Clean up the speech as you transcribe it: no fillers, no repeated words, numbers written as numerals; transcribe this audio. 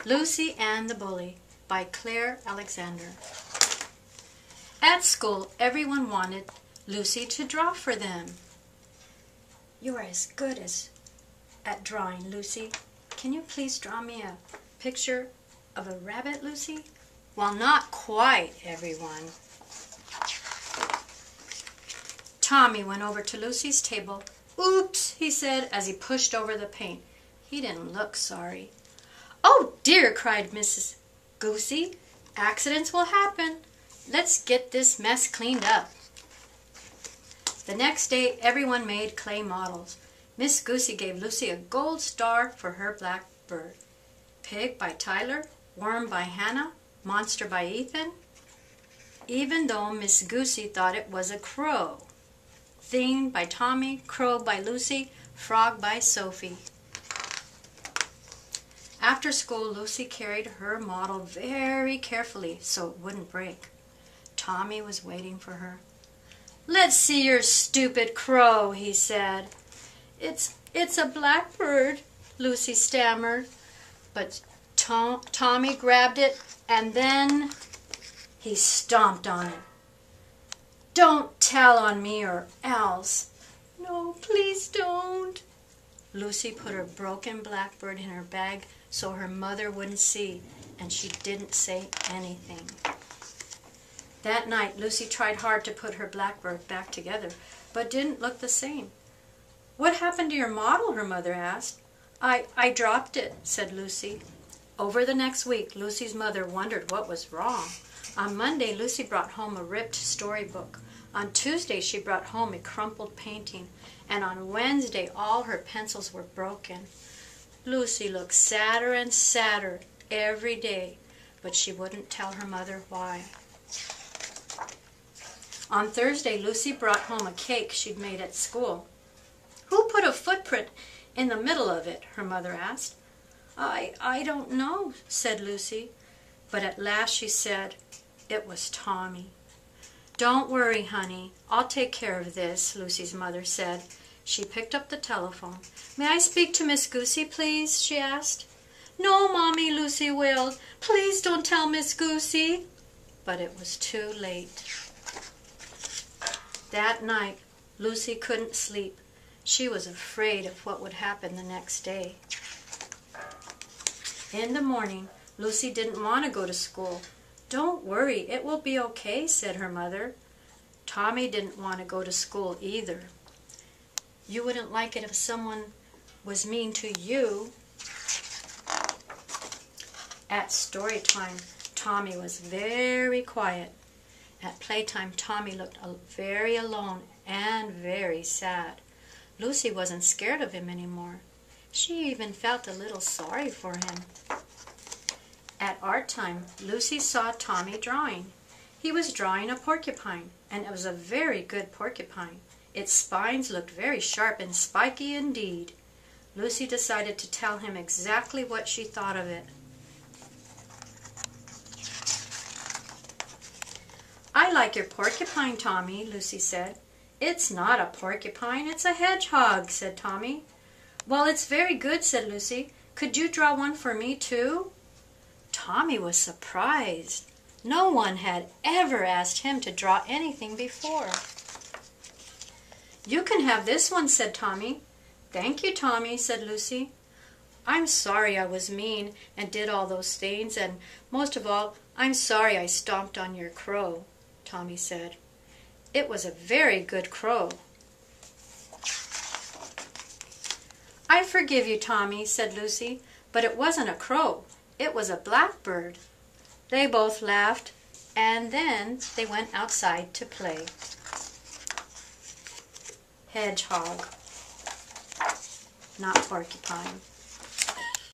Lucy and the Bully by Claire Alexander. At school, everyone wanted Lucy to draw for them. "You are as good as at drawing, Lucy. Can you please draw me a picture of a rabbit, Lucy?" "Well, not quite, everyone." Tommy went over to Lucy's table. "Oops," he said as he pushed over the paint. He didn't look sorry. "Oh dear," cried Mrs. Goosey. "Accidents will happen. Let's get this mess cleaned up." The next day everyone made clay models. Miss Goosey gave Lucy a gold star for her blackbird. Pig by Tyler, Worm by Hannah, Monster by Ethan, even though Miss Goosey thought it was a crow. Thing by Tommy, Crow by Lucy, Frog by Sophie. After school, Lucy carried her model very carefully so it wouldn't break. Tommy was waiting for her. "Let's see your stupid crow," he said. It's a blackbird," Lucy stammered. But Tommy grabbed it and then he stomped on it. "Don't tell on me or else." "No, please don't." Lucy put her broken blackbird in her bag so her mother wouldn't see, and she didn't say anything. That night, Lucy tried hard to put her blackbird back together, but didn't look the same. "What happened to your model?" her mother asked. I dropped it," said Lucy. Over the next week, Lucy's mother wondered what was wrong. On Monday, Lucy brought home a ripped storybook. On Tuesday, she brought home a crumpled painting. And on Wednesday, all her pencils were broken. Lucy looked sadder and sadder every day, but she wouldn't tell her mother why. On Thursday, Lucy brought home a cake she'd made at school. "Who put a footprint in the middle of it?" her mother asked. I don't know," said Lucy. But at last she said, "It was Tommy." "Don't worry, honey. I'll take care of this," Lucy's mother said. She picked up the telephone. "May I speak to Miss Goosey, please?" she asked. "No, Mommy," Lucy wailed. "Please don't tell Miss Goosey." But it was too late. That night, Lucy couldn't sleep. She was afraid of what would happen the next day. In the morning, Lucy didn't want to go to school. "Don't worry, it will be okay," said her mother. Tommy didn't want to go to school either. "You wouldn't like it if someone was mean to you." At story time, Tommy was very quiet. At playtime, Tommy looked very alone and very sad. Lucy wasn't scared of him anymore. She even felt a little sorry for him. At art time, Lucy saw Tommy drawing. He was drawing a porcupine, and it was a very good porcupine. Its spines looked very sharp and spiky indeed. Lucy decided to tell him exactly what she thought of it. "I like your porcupine, Tommy," Lucy said. "It's not a porcupine, it's a hedgehog," said Tommy. "Well, it's very good," said Lucy. "Could you draw one for me too?" Tommy was surprised. No one had ever asked him to draw anything before. "You can have this one," said Tommy. "Thank you, Tommy," said Lucy. "I'm sorry I was mean and did all those things, and most of all, I'm sorry I stomped on your crow," Tommy said. "It was a very good crow." "I forgive you, Tommy," said Lucy, "but it wasn't a crow. It was a blackbird." They both laughed, and then they went outside to play. Hedgehog, not porcupine.